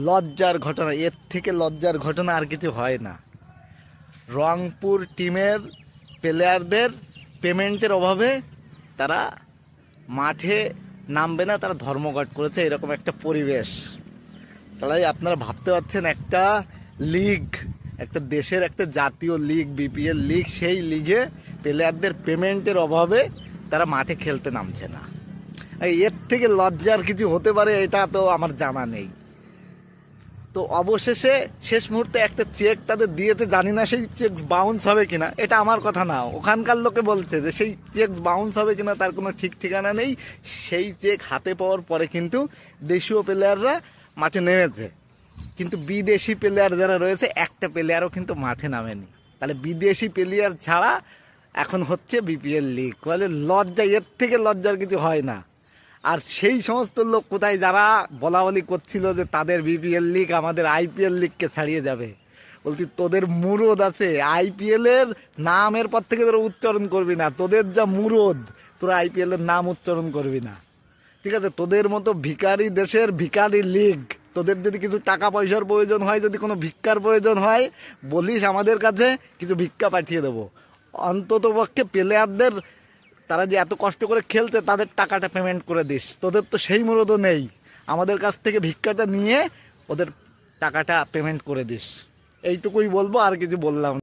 লজ্জার ঘটনা, এর থেকে লজ্জার ঘটনা আর কিছু হয় না। রংপুর টিমের প্লেয়ারদের পেমেন্টের অভাবে তারা মাঠে নামবে না, তারা ধর্মঘট করেছে, এরকম একটা পরিবেশ। তাহলে আপনারা ভাবতে পারছেন, একটা লিগ, একটা দেশের একটা জাতীয় লিগ, বিপিএল লিগ, সেই লিগে প্লেয়ারদের পেমেন্টের অভাবে তারা মাঠে খেলতে নামছে না। এর থেকে লজ্জার কিছু হতে পারে এটা তো আমার জানা নেই। তো অবশেষে শেষ মুহূর্তে একটা চেক তাদের দিয়েতে, জানি না সেই চেক বাউন্স হবে কিনা, এটা আমার কথা না, ওখানকার লোকে বলছে যে সেই চেক বাউন্স হবে কিনা তার কোনো ঠিক ঠিকানা নেই। সেই চেক হাতে পাওয়ার পরে কিন্তু দেশীয় প্লেয়াররা মাঠে নেমেছে, কিন্তু বিদেশি প্লেয়ার যারা রয়েছে একটা প্লেয়ারও কিন্তু মাঠে নামেনি। তাহলে বিদেশি প্লেয়ার ছাড়া এখন হচ্ছে বিপিএল লিগ, বলে লজ্জা, এর থেকে লজ্জার কিছু হয় না। আর সেই সমস্ত লোক কোথায় যারা বলা বলি করছিল যে তাদের বিপিএল লিগ আমাদের আইপিএল লিগকে ছাড়িয়ে যাবে, বলছি তোদের মুরদ আছে, আইপিএল এর নামের পর থেকে তোরা উচ্চারণ করবি না, তোদের যা মুরদ, তোরা আইপিএল এর নাম উচ্চারণ করবি না, ঠিক আছে? তোদের মতো ভিখারি দেশের ভিখারি লিগ, তোদের যদি কিছু টাকা পয়সার প্রয়োজন হয়, যদি কোনো ভিক্ষার প্রয়োজন হয়, বলিস আমাদের কাছে, কিছু ভিক্ষা পাঠিয়ে দেবো। অন্তত পক্ষে প্লেয়ারদের, তারা যে এত কষ্ট করে খেলতে, তাদের টাকাটা পেমেন্ট করে দিস। তোদের তো সেই মুরদও নেই, আমাদের কাছ থেকে ভিক্ষাটা নিয়ে ওদের টাকাটা পেমেন্ট করে দিস। এইটুকুই বলবো, আর কিছু বললাম।